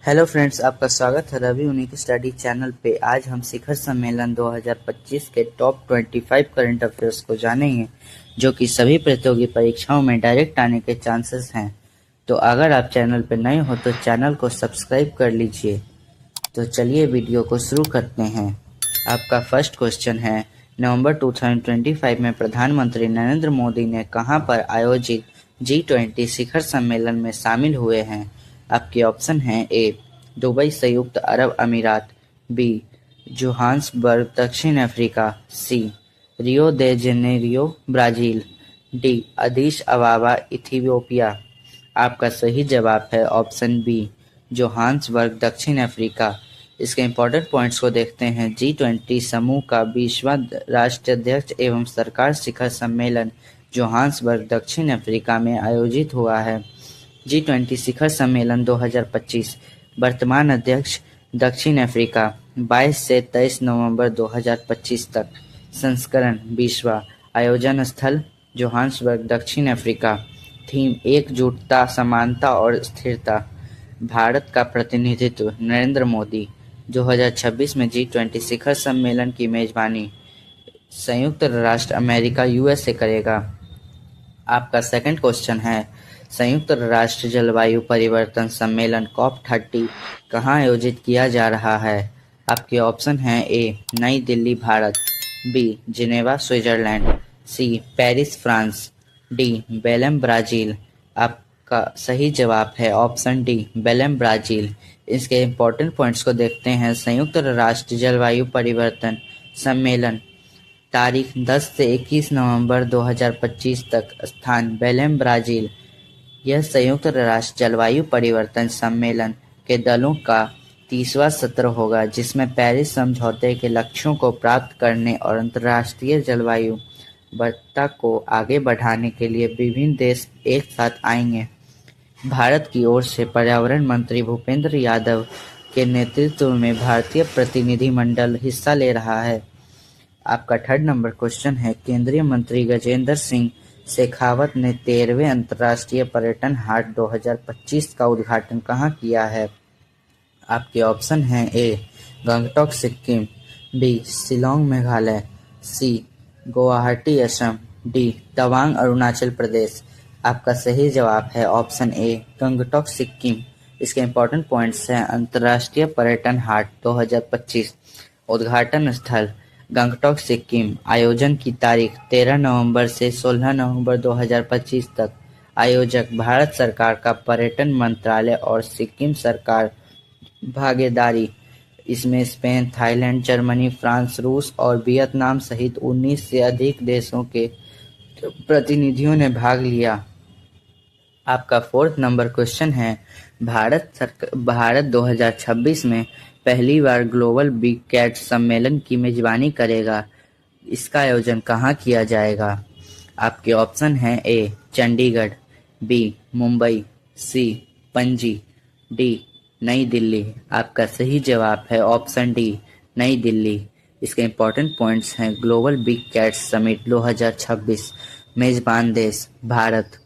Hello friends, आपका स्वागत है रवि उन्हीं की स्टडी चैनल पे। आज हम शिखर सम्मेलन 2025 के टॉप 25 करंट अफेयर्स को जानेंगे, जो कि सभी प्रतियोगी परीक्षाओं में डायरेक्ट आने के चांसेस हैं। तो अगर आप चैनल पे नए हो तो चैनल को सब्सक्राइब कर लीजिए। तो चलिए वीडियो को शुरू करते हैं। आपका फर्स्ट क्वेश्चन है, नवंबर 2025 में प्रधानमंत्री नरेंद्र मोदी ने कहां पर आयोजित G20 शिखर सम्मेलन में शामिल हुए हैं? आपके ऑप्शन हैं: ए दुबई संयुक्त अरब अमीरात, बी जोहान्सबर्ग दक्षिण अफ्रीका, सी रियो दे जेनेरियो ब्राजील, डी अदीस अबाबा इथियोपिया। आपका सही जवाब है ऑप्शन बी जोहान्सबर्ग दक्षिण अफ्रीका। इसके इम्पोर्टेंट पॉइंट्स को देखते हैं। G20 समूह का 20वां राष्ट्राध्यक्ष एवं सरकार शिखर सम्मेलन जोहान्सबर्ग दक्षिण अफ्रीका में आयोजित हुआ है। G20 शिखर सम्मेलन 2025 वर्तमान अध्यक्ष दक्षिण अफ्रीका 22 से 23 नवंबर 2025 तक। संस्करण 20वां। आयोजन स्थल जोहान्सबर्ग दक्षिण अफ्रीका। थीम एकजुटता, समानता और स्थिरता। भारत का प्रतिनिधित्व नरेंद्र मोदी। 2026 में G20 शिखर सम्मेलन की मेजबानी संयुक्त राष्ट्र अमेरिका यूएसए करेगा। आपका सेकंड क्वेश्चन है, संयुक्त राष्ट्र जलवायु परिवर्तन सम्मेलन COP30 कहाँ आयोजित किया जा रहा है? आपके ऑप्शन हैं: ए नई Delhi Bharat, B Geneva Switzerland, C Paris France, D Belem Brazil. आपका सही जवाब है ऑप्शन डी बेलेम ब्राजील। इसके इम्पोर्टेंट पॉइंट्स को देखते हैं। संयुक्त राष्ट्र जलवायु परिवर्तन सम्मेलन तारीख 10 से 21 नवंबर 2025 तक। स्थान बेलेम ब्राजील। यह संयुक्त राष्ट्र जलवायु परिवर्तन सम्मेलन के दलों का 30वां सत्र होगा, जिसमें पेरिस समझौते के लक्ष्यों को प्राप्त करने और अंतर्राष्ट्रीय जलवायु वार्ता को आगे बढ़ाने के लिए विभिन्न देश एक साथ आएंगे। भारत की ओर से पर्यावरण मंत्री भूपेंद्र यादव के नेतृत्व में भारतीय प्रतिनिधिमंडल हिस्सा ले रहा है। आपका थर्ड नंबर क्वेश्चन है, केंद्रीय मंत्री गजेंद्र सिंह शेखावत ने 13वें अंतर्राष्ट्रीय पर्यटन हाट 2025 का उद्घाटन कहाँ किया है? आपके ऑप्शन हैं: ए गंगटोक सिक्किम, बी शिलोंग मेघालय, सी गुवाहाटी असम, डी तवांग अरुणाचल प्रदेश। आपका सही जवाब है ऑप्शन ए गंगटोक सिक्किम। इसके इम्पोर्टेंट पॉइंट्स हैं। अंतर्राष्ट्रीय पर्यटन हाट 2025 उद्घाटन स्थल गंगटोक सिक्किम। आयोजन की तारीख 13 नवंबर से 16 नवंबर 2025 तक। आयोजक भारत सरकार का पर्यटन मंत्रालय और सिक्किम सरकार। भागीदारी इसमें स्पेन, थाईलैंड, जर्मनी, फ्रांस, रूस और वियतनाम सहित 19 से अधिक देशों के प्रतिनिधियों ने भाग लिया। आपका फोर्थ नंबर क्वेश्चन है, भारत 2026 में पहली बार ग्लोबल बिग कैट सम्मेलन की मेजबानी करेगा। इसका आयोजन कहाँ किया जाएगा? आपके ऑप्शन हैं: ए चंडीगढ़, बी मुंबई, सी पणजी, डी नई दिल्ली। आपका सही जवाब है ऑप्शन डी नई दिल्ली। इसके इम्पोर्टेंट पॉइंट्स हैं। ग्लोबल बिग कैट समिट 2026 मेजबान देश भारत।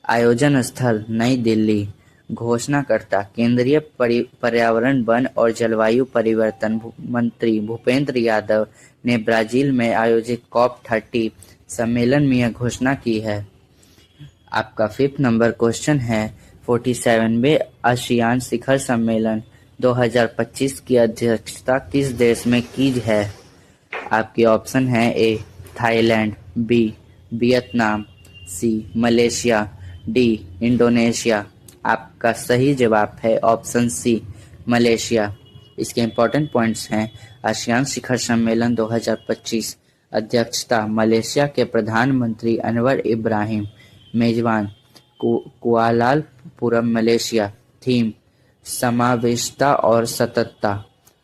आयोजन स्थल नई दिल्ली। घोषणाकर्ता केंद्रीय पर्यावरण, वन और जलवायु परिवर्तन मंत्री भूपेंद्र यादव ने ब्राजील में आयोजित COP30 सम्मेलन में यह घोषणा की है। आपका फिफ्थ नंबर क्वेश्चन है, 47वें आसियान शिखर सम्मेलन 2025 की अध्यक्षता किस देश में की है? आपके ऑप्शन हैं: A Thailand, B Vietnam, C Malaysia, D Indonesia. आपका सही जवाब है ऑप्शन सी मलेशिया। इसके इम्पोर्टेंट पॉइंट्स हैं। आसियान शिखर सम्मेलन 2025 अध्यक्षता मलेशिया के प्रधानमंत्री अनवर इब्राहिम। मेजबान कुआलालंपुर मलेशिया। थीम समावेशिता और सततता।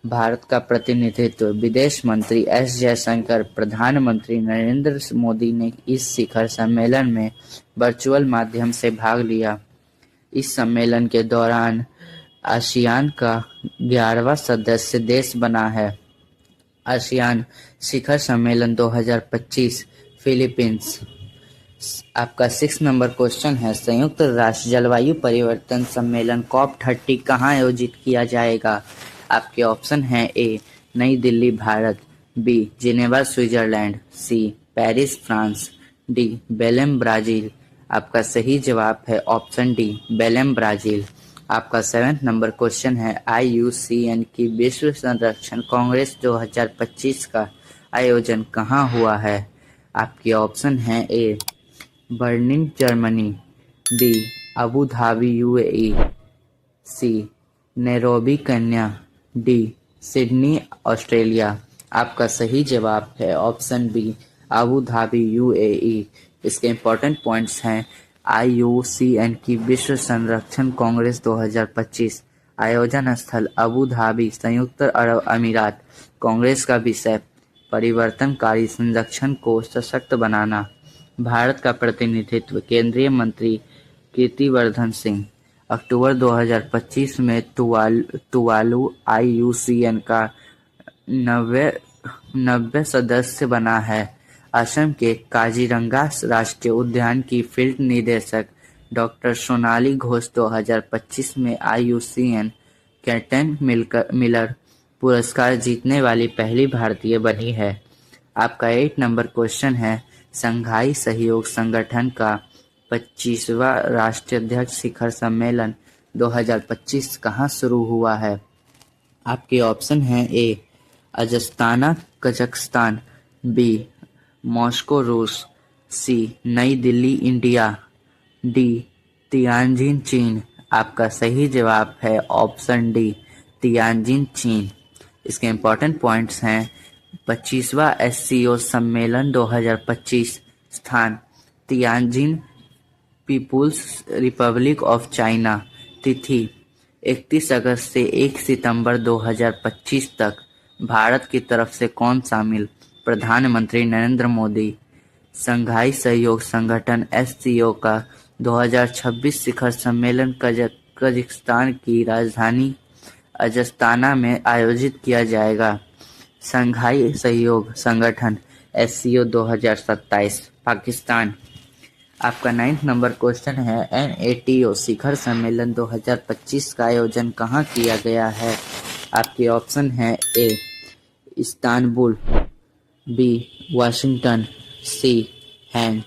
भारत का प्रतिनिधित्व विदेश मंत्री एस जयशंकर। प्रधानमंत्री नरेंद्र मोदी ने इस शिखर सम्मेलन में वर्चुअल माध्यम से भाग लिया। इस सम्मेलन के दौरान आसियान का 11वां सदस्य देश बना है। आसियान शिखर सम्मेलन 2025 फिलीपींस आपका 6 नंबर क्वेश्चन है, संयुक्त राष्ट्र जलवायु परिवर्तन सम्मेलन COP30 कहाँ आयोजित किया जाएगा? आपके ऑप्शन हैं ए नई Delhi Bharat, B Geneva Switzerland, C Paris France, D Belem Brazil. आपका सही जवाब है ऑप्शन डी बेलेम ब्राजील। आपका 7 नंबर क्वेश्चन है, IUCN की विश्व संरक्षण कांग्रेस 2025 का आयोजन कहाँ हुआ है? आपके ऑप्शन हैं A Berlin Germany, B Abu Dhabi UAE, C Nairobi Kenya, D Sydney Australia. आपका सही जवाब है option B Abu Dhabi UAE। इसके इम्पोर्टेंट पॉइंट्स हैं, IUCN की विश्व संरक्षण कांग्रेस 2025, आयोजन स्थल अबू धाबी संयुक्त अरब अमीरात। कांग्रेस का विषय परिवर्तनकारी संरक्षण को सशक्त बनाना। भारत का प्रतिनिधित्व केंद्रीय मंत्री कीर्तिवर्धन सिंह। अक्टूबर 2025 में तुवालू IUCN का 90 सदस्य बना है। असम के काजीरंगा राष्ट्रीय उद्यान की फील्ड निदेशक डॉक्टर सोनाली घोष 2025 में IUCN कैटन मिलर पुरस्कार जीतने वाली पहली भारतीय बनी है। आपका 8 नंबर क्वेश्चन है, शंघाई सहयोग संगठन का 25वां राष्ट्रीय अध्यक्ष शिखर सम्मेलन 2025 कहाँ शुरू हुआ है? आपके ऑप्शन हैं ए अजस्ताना कजाकिस्तान, बी मॉस्को रूस, सी नई दिल्ली इंडिया, डी तियानजिन चीन। आपका सही जवाब है ऑप्शन डी तियानजिन चीन। इसके इम्पोर्टेंट पॉइंट्स हैं, 25वां SCO सम्मेलन 2025, स्थान Tianjin people's republic of China, तिथि 31 अगस्त से 1 सितंबर 2025 तक। भारत की तरफ से कौन शामिल? प्रधानमंत्री नरेंद्र मोदी। शंघाई सहयोग संगठन SCO का 2026 शिखर सम्मेलन कजाकिस्तान की राजधानी अजस्ताना में आयोजित किया जाएगा। शंघाई सहयोग संगठन SCO 2027, पाकिस्तान। आपका 9 नंबर क्वेश्चन है, NATO शिखर सम्मेलन 2025 का आयोजन कहाँ किया गया है? आपके ऑप्शन हैं ए इस्तांबुल, बी वाशिंगटन, सी हैंग,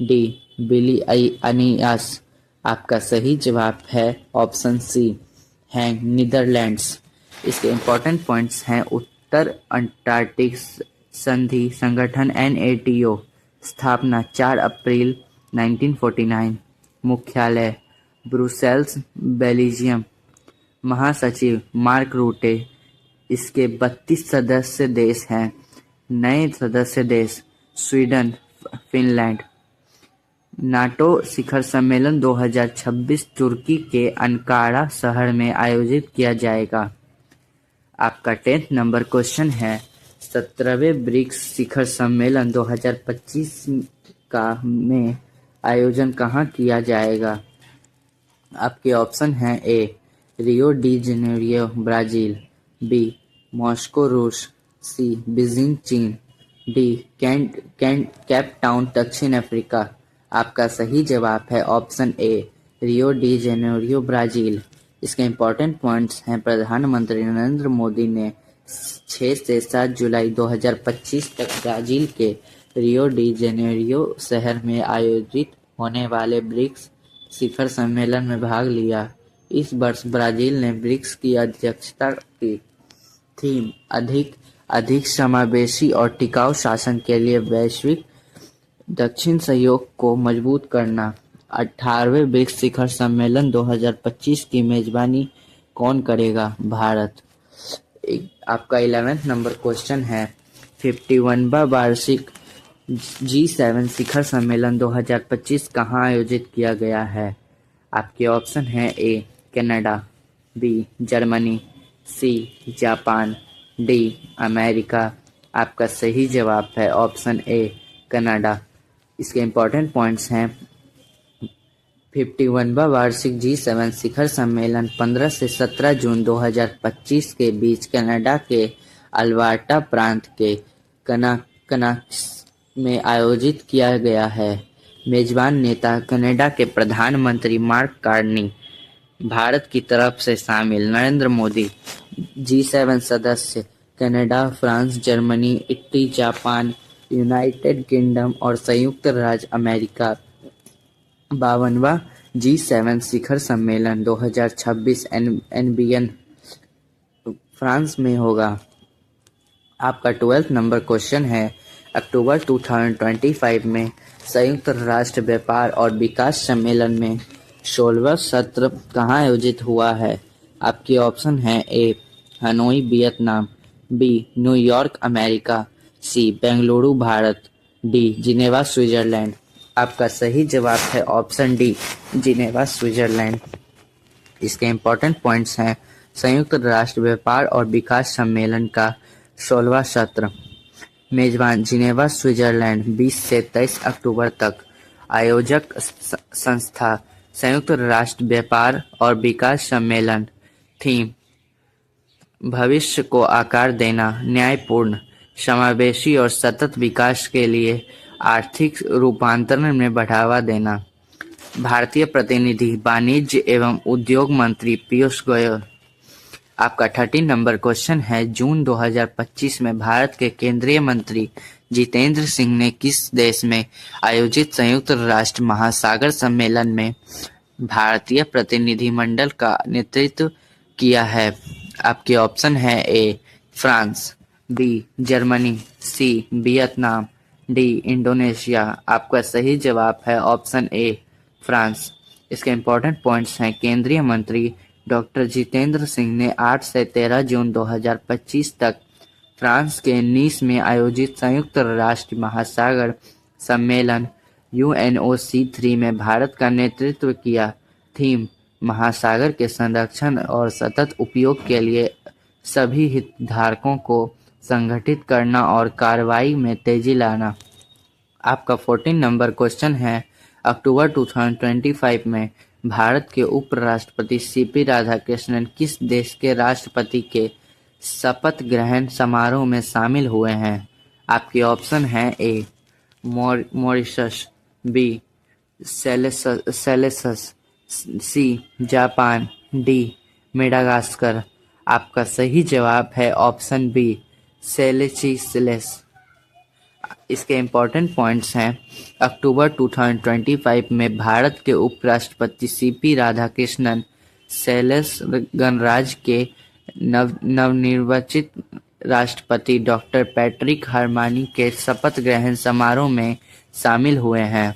डी बिलियनियस। आपका सही जवाब है ऑप्शन सी हैंग, नीदरलैंड्स। इसके इम्पोर्टेंट पॉइंट्स हैं, उत्तर अंटार्कटिक संधि संगठन NATO, स्थापना 4 अप्रैल 1949, मुख्यालय ब्रुसेल्स, बेल्जियम, महासचिव मार्क रूटे। इसके 32 सदस्य देश हैं। नए सदस्य देश स्वीडन, फिनलैंड। नाटो शिखर सम्मेलन 2026 तुर्की के अंकारा शहर में आयोजित किया जाएगा। आपका 10 नंबर क्वेश्चन है, 17वें ब्रिक्स शिखर सम्मेलन 2025 का में आयोजन कहाँ किया जाएगा? आपके ऑप्शन हैं A Rio de Janeiro Brazil, B Moscow रूस, सी बीजिंग चीन, डी कैप टाउन दक्षिण अफ्रीका। आपका सही जवाब है option A Rio de Janeiro Brazil. इसके इम्पोर्टेंट पॉइंट्स हैं, प्रधानमंत्री नरेंद्र मोदी ने 6 से 7 जुलाई 2025 तक ब्राजील के रियो डी जेनेरियो शहर में आयोजित होने वाले ब्रिक्स शिखर सम्मेलन में भाग लिया। इस वर्ष ब्राजील ने ब्रिक्स की अध्यक्षता की। थीम अधिक समावेशी और टिकाऊ शासन के लिए वैश्विक दक्षिण सहयोग को मजबूत करना। 18वें ब्रिक्स शिखर सम्मेलन 2025 की मेजबानी कौन करेगा? भारत। आपका 11 नंबर क्वेश्चन है, 51वां वार्षिक G7 शिखर सम्मेलन 2025 कहाँ आयोजित किया गया है? आपके ऑप्शन हैं A Canada, B Germany, C Japan, D America. आपका सही जवाब है ऑप्शन ए कनाडा। इसके इम्पोर्टेंट पॉइंट्स हैं, 51वां वार्षिक G7 शिखर सम्मेलन 15 से 17 जून 2025 के बीच कनाडा के अल्बर्टा प्रांत के कनाक्स में आयोजित किया गया है। मेजबान नेता कनाडा के प्रधानमंत्री मार्क कार्नी। भारत की तरफ से शामिल नरेंद्र मोदी। G7 सदस्य Canada, France, Germany, Italy, Japan, United kingdom और संयुक्त राज्य अमेरिका। 52वां G7 शिखर सम्मेलन 2026 एनबीएन फ्रांस में होगा। आपका 12th नंबर क्वेश्चन है, अक्टूबर 2025 में संयुक्त राष्ट्र व्यापार और विकास सम्मेलन में 16वां सत्र कहाँ आयोजित हुआ है? आपके ऑप्शन है A Hanoi Vietnam, B New York America, C Bengaluru Bharat, D Geneva Switzerland. आपका सही जवाब है ऑप्शन डी जिनेवा स्विट्जरलैंड। इसके इम्पोर्टेंट पॉइंट्स हैं, संयुक्त राष्ट्र व्यापार और विकास सम्मेलन का 16वां सत्र। मेजबान जिनेवा स्विट्जरलैंड 20 से 23 अक्टूबर तक। आयोजक संस्था संयुक्त राष्ट्र व्यापार और विकास सम्मेलन। थीम भविष्य को आकार देना, न्यायपूर्ण, समावेशी और सतत विकास के लिए आर्थिक रूपांतरण में बढ़ावा देना। भारतीय प्रतिनिधि वाणिज्य एवं उद्योग मंत्री पीयूष गोयल। आपका 13 नंबर क्वेश्चन है, जून 2025 में भारत के केंद्रीय मंत्री जितेंद्र सिंह ने किस देश में आयोजित संयुक्त राष्ट्र महासागर सम्मेलन में भारतीय प्रतिनिधिमंडल का नेतृत्व किया है? आपके ऑप्शन है A France, B Germany, C Vietnam, D Indonesia. आपका सही जवाब है ऑप्शन ए फ्रांस। इसके इम्पोर्टेंट पॉइंट्स हैं, केंद्रीय मंत्री डॉक्टर जितेंद्र सिंह ने 8 से 13 जून 2025 तक फ्रांस के नीस में आयोजित संयुक्त राष्ट्र महासागर सम्मेलन UNOC3 में भारत का नेतृत्व किया। थीम महासागर के संरक्षण और सतत उपयोग के लिए सभी हितधारकों को संगठित करना और कार्रवाई में तेजी लाना। आपका 14 नंबर क्वेश्चन है, अक्टूबर 2025 में भारत के उपराष्ट्रपति CP राधाकृष्णन किस देश के राष्ट्रपति के शपथ ग्रहण समारोह में शामिल हुए हैं? आपके ऑप्शन हैं A Mauritius, B Seychelles, C Japan, D Madagascar. आपका सही जवाब है ऑप्शन बी सेलेसीलेस। इसके इम्पोर्टेंट पॉइंट्स हैं, अक्टूबर 2025 में भारत के उपराष्ट्रपति CP राधाकृष्णन सेलेस गणराज्य के नवनिर्वाचित राष्ट्रपति डॉक्टर पैट्रिक हरमानी के शपथ ग्रहण समारोह में शामिल हुए हैं।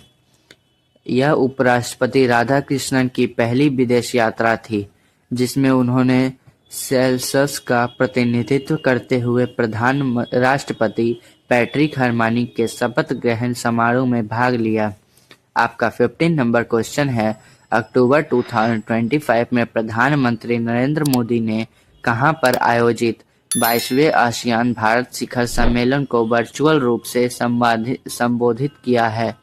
यह उपराष्ट्रपति राधाकृष्णन की पहली विदेश यात्रा थी, जिसमें उन्होंने सेल्सस का प्रतिनिधित्व करते हुए राष्ट्रपति पैट्रिक हरमानी के शपथ ग्रहण समारोह में भाग लिया। आपका 15 नंबर क्वेश्चन है, अक्टूबर 2025 में प्रधानमंत्री नरेंद्र मोदी ने कहां पर आयोजित 22वें आसियान भारत शिखर सम्मेलन को वर्चुअल रूप से संबोधित किया है?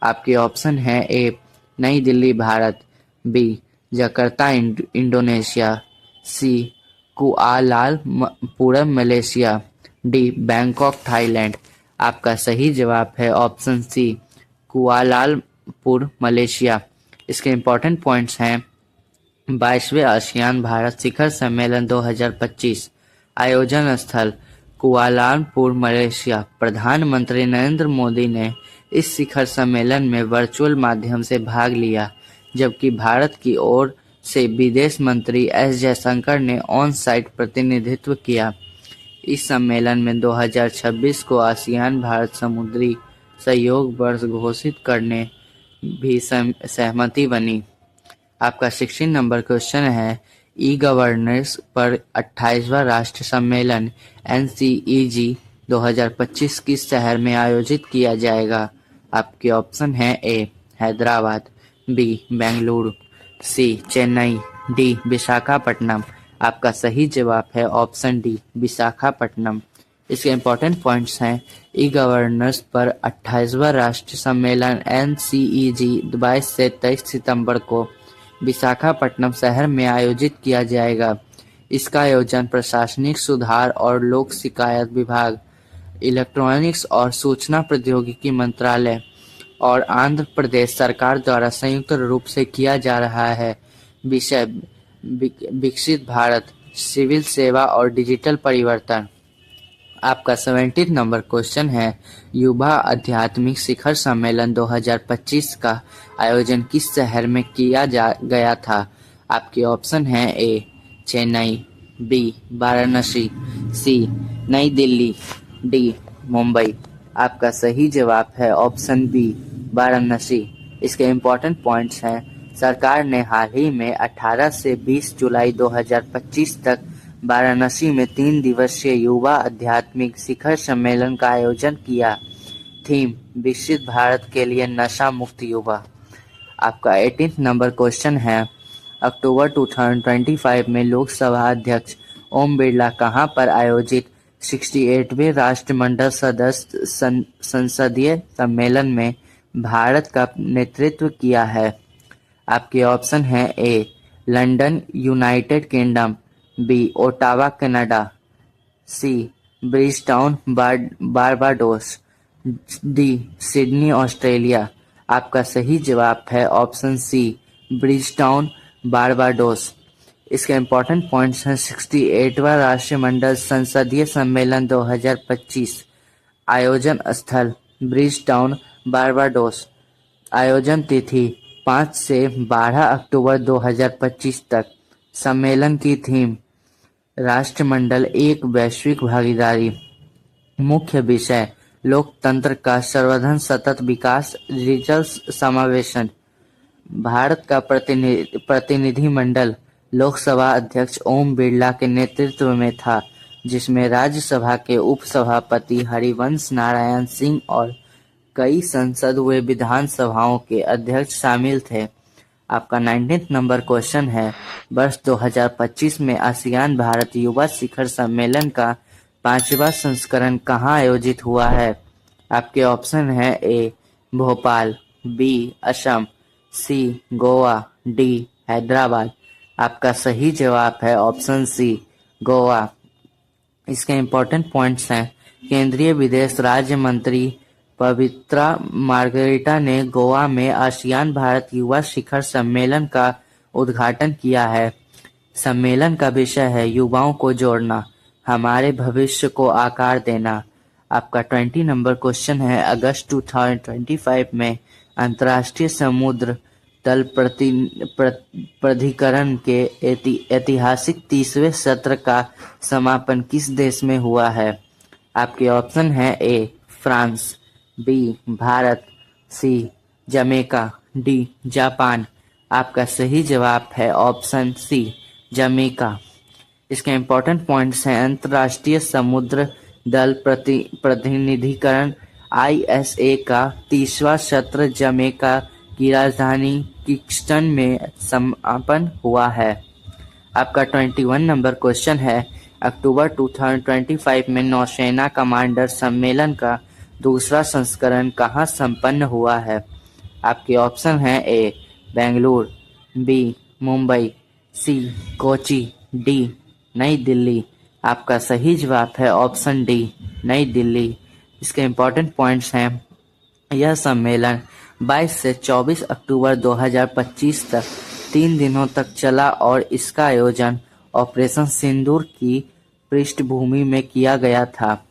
आपके ऑप्शन है ए नई Delhi Bharat, B Jakarta Indonesia, C Kuala Lumpur Malaysia, D Bangkok Thailand. आपका सही जवाब है ऑप्शन सी कुआलालंपुर मलेशिया। इसके इम्पोर्टेंट पॉइंट्स हैं, 22वें आसियान भारत शिखर सम्मेलन 2025 आयोजन स्थल कुआलालंपुर मलेशिया। प्रधानमंत्री नरेंद्र मोदी ने इस शिखर सम्मेलन में वर्चुअल माध्यम से भाग लिया, जबकि भारत की ओर से विदेश मंत्री एस जयशंकर ने ऑन साइट प्रतिनिधित्व किया। इस सम्मेलन में 2026 को आसियान भारत समुद्री सहयोग वर्ष घोषित करने भी सहमति बनी। आपका 16 नंबर क्वेश्चन है, ई गवर्नेंस पर 28वां राष्ट्रीय सम्मेलन NCEG 2025 किस शहर में आयोजित किया जाएगा? आपके ऑप्शन है ए हैदराबाद, बी बेंगलुरु, सी चेन्नई, डी विशाखापट्टनम। आपका सही जवाब है ऑप्शन डी विशाखापट्टनम। इसके इम्पोर्टेंट पॉइंट्स हैं, ई गवर्नेंस पर 28वां राष्ट्रीय सम्मेलन NCEG 22 से 23 सितंबर को विशाखापट्टनम शहर में आयोजित किया जाएगा। इसका आयोजन प्रशासनिक सुधार और लोक शिकायत विभाग, इलेक्ट्रॉनिक्स और सूचना प्रौद्योगिकी मंत्रालय और आंध्र प्रदेश सरकार द्वारा संयुक्त रूप से किया जा रहा है। विषय विकसित भारत, सिविल सेवा और डिजिटल परिवर्तन। आपका 17 नंबर क्वेश्चन है, युवा आध्यात्मिक शिखर सम्मेलन 2025 का आयोजन किस शहर में किया गया था? आपके ऑप्शन है ए चेन्नई, बी वाराणसी, सी नई दिल्ली, डी मुंबई। आपका सही जवाब है ऑप्शन बी वाराणसी। इसके इम्पोर्टेंट पॉइंट्स हैं, सरकार ने हाल ही में 18 से 20 जुलाई 2025 तक वाराणसी में 3 दिवसीय युवा आध्यात्मिक शिखर सम्मेलन का आयोजन किया। थीम विकसित भारत के लिए नशा मुक्त युवा। आपका 18 नंबर क्वेश्चन है, अक्टूबर 2025 में लोकसभा अध्यक्ष ओम बिरला कहां पर आयोजित 68वें राष्ट्रमंडल सदस्य संसदीय सम्मेलन में भारत का नेतृत्व किया है? आपके ऑप्शन है A London United Kingdom, B Ottawa Canada, C Bridgetown Barbados, D Sydney Australia. आपका सही जवाब है ऑप्शन सी ब्रिजटाउन बारबाडोस। इसके इम्पोर्टेंट पॉइंट्स हैं, 68वां राष्ट्रमंडल संसदीय सम्मेलन 2025, आयोजन स्थल ब्रिजटाउन बारबाडोस, आयोजन तिथि 5 से 12 अक्टूबर 2025 तक, सम्मेलन की थीम राष्ट्रमंडल एक वैश्विक भागीदारी, मुख्य विषय लोकतंत्र का संवर्धन, सतत विकास, डिजिटल समावेशन। भारत का प्रतिनिधिमंडल लोकसभा अध्यक्ष ओम बिरला के नेतृत्व में था, जिसमें राज्यसभा के उपसभापति हरिवंश नारायण सिंह और कई संसद व विधानसभाओं के अध्यक्ष शामिल थे। आपका 19 नंबर क्वेश्चन है, वर्ष 2025 में आसियान भारत युवा शिखर सम्मेलन का 5वां संस्करण कहाँ आयोजित हुआ है? आपके ऑप्शन है ए भोपाल, बी असम, सी गोवा, डी हैदराबाद। आपका सही जवाब है ऑप्शन सी गोवा। इसके इम्पोर्टेंट पॉइंट्स हैं, केंद्रीय विदेश राज्य मंत्री पवित्रा मार्गरेटा ने गोवा में आसियान भारत युवा शिखर सम्मेलन का उद्घाटन किया है। सम्मेलन का विषय है युवाओं को जोड़ना, हमारे भविष्य को आकार देना। आपका 20 नंबर क्वेश्चन है, अगस्त 2025 में अंतर्राष्ट्रीय समुद्र तल प्राधिकरण के ऐतिहासिक 30वें सत्र का समापन किस देश में हुआ है? आपके ऑप्शन है A France, B Bharat, C Jamaica, D Japan. आपका सही जवाब है ऑप्शन सी जमैका। इसके इम्पोर्टेंट पॉइंट्स हैं, अंतर्राष्ट्रीय समुद्र दल प्रतिनिधिकरण ISA का 30वां सत्र जमैका की राजधानी किंगस्टन में समापन हुआ है। आपका 21 नंबर क्वेश्चन है, अक्टूबर 2025 में नौसेना कमांडर सम्मेलन का दूसरा संस्करण कहाँ संपन्न हुआ है? आपके ऑप्शन हैं ए बेंगलुरु, बी मुंबई, सी कोची, डी नई दिल्ली। आपका सही जवाब है ऑप्शन डी नई दिल्ली। इसके इम्पोर्टेंट पॉइंट्स हैं, यह सम्मेलन 22 से 24 अक्टूबर 2025 तक 3 दिनों तक चला और इसका आयोजन ऑपरेशन सिंदूर की पृष्ठभूमि में किया गया था।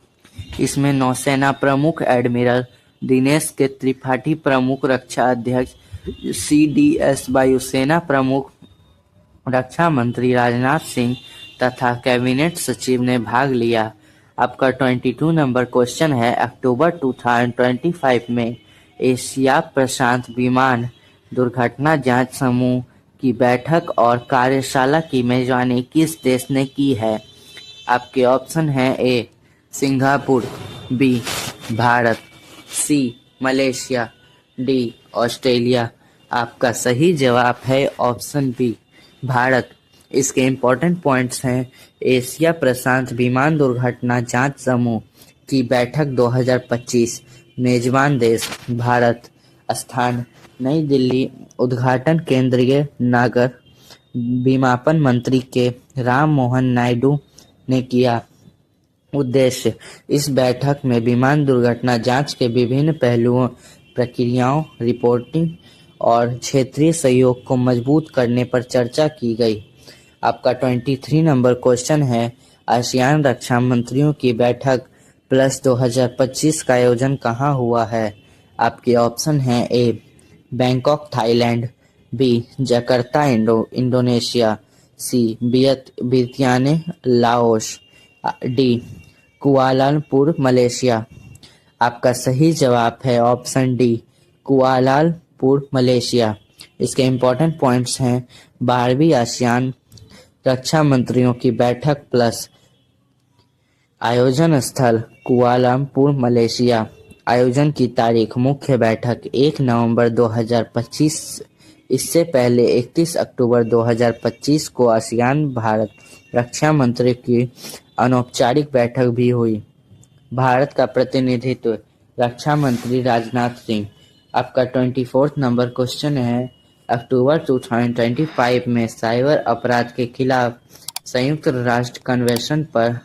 इसमें नौसेना प्रमुख एडमिरल दिनेश के त्रिपाठी, प्रमुख रक्षा अध्यक्ष CDS, वायुसेना प्रमुख रक्षा मंत्री राजनाथ सिंह तथा कैबिनेट सचिव ने भाग लिया। आपका 22 नंबर क्वेश्चन है, अक्टूबर 2025 में एशिया प्रशांत विमान दुर्घटना जांच समूह की बैठक और कार्यशाला की मेजबानी किस देश ने की है? आपके ऑप्शन है ए सिंगापुर, बी भारत, सी मलेशिया, डी ऑस्ट्रेलिया। आपका सही जवाब है ऑप्शन बी भारत। इसके इम्पोर्टेंट पॉइंट्स हैं, एशिया प्रशांत विमान दुर्घटना जांच समूह की बैठक 2025, मेजबान देश भारत, स्थान नई दिल्ली, उद्घाटन केंद्रीय नागर विमापन मंत्री के राम मोहन नायडू ने किया। उद्देश्य, इस बैठक में विमान दुर्घटना जांच के विभिन्न पहलुओं प्रक्रियाओं, रिपोर्टिंग और क्षेत्रीय सहयोग को मजबूत करने पर चर्चा की गई। आपका 23 नंबर क्वेश्चन है, आसियान रक्षा मंत्रियों की बैठक प्लस 2025 का आयोजन कहाँ हुआ है? आपके ऑप्शन हैं A Bangkok Thailand, B Jakarta Indonesia, C Vietnam Laos, D Kuala Lumpur Malaysia. आपका सही जवाब है ऑप्शन डी कुआलालंपुर मलेशिया। इसके इम्पोर्टेंट पॉइंट्स हैं, 12वीं आसियान रक्षा मंत्रियों की बैठक प्लस आयोजन स्थल कुआलालंपुर मलेशिया। आयोजन की तारीख, मुख्य बैठक 1 नवंबर 2025। इससे पहले 31 अक्टूबर 2025 को आसियान भारत रक्षा मंत्री की अनौपचारिक बैठक भी हुई। भारत का प्रतिनिधित्व रक्षा मंत्री राजनाथ सिंह। आपका 24 नंबर क्वेश्चन है, अक्टूबर 2025 में साइबर अपराध के खिलाफ संयुक्त राष्ट्र कन्वेंशन पर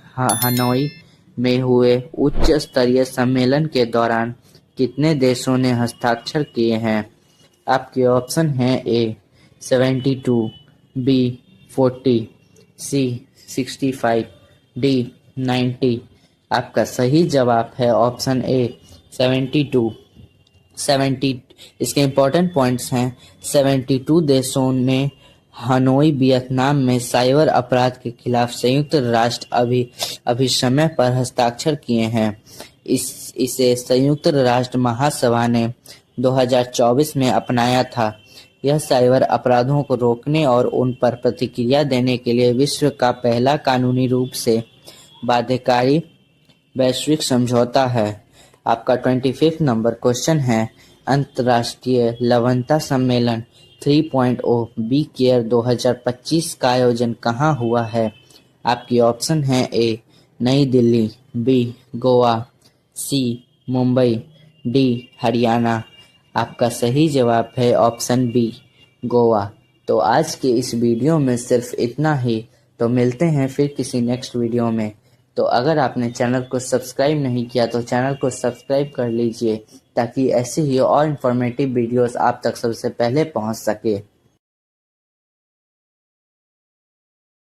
हनोई में हुए उच्च स्तरीय सम्मेलन के दौरान कितने देशों ने हस्ताक्षर किए हैं? आपके ऑप्शन हैं ए 72, बी 40, सी 65, डी 90। आपका सही जवाब है ऑप्शन ए 72। 70 इसके इम्पोर्टेंट पॉइंट्स हैं, 72 देशों ने हनोई वियतनाम में साइबर अपराध के खिलाफ संयुक्त राष्ट्र अभिसमय पर हस्ताक्षर किए हैं। इसे संयुक्त राष्ट्र महासभा ने 2024 में अपनाया था। यह साइबर अपराधों को रोकने और उन पर प्रतिक्रिया देने के लिए विश्व का पहला कानूनी रूप से बाध्यकारी वैश्विक समझौता है। आपका 25 नंबर क्वेश्चन है, अंतर्राष्ट्रीय लवणता सम्मेलन 3.0 बी केयर 2025 का आयोजन कहाँ हुआ है? आपकी ऑप्शन है ए नई दिल्ली, बी गोवा, सी मुंबई, डी हरियाणा। आपका सही जवाब है ऑप्शन बी गोवा। तो आज के इस वीडियो में सिर्फ इतना ही। तो मिलते हैं फिर किसी नेक्स्ट वीडियो में। तो अगर आपने चैनल को सब्सक्राइब नहीं किया तो चैनल को सब्सक्राइब कर लीजिए, ताकि ऐसे ही और इन्फॉर्मेटिव वीडियोस आप तक सबसे पहले पहुंच सके।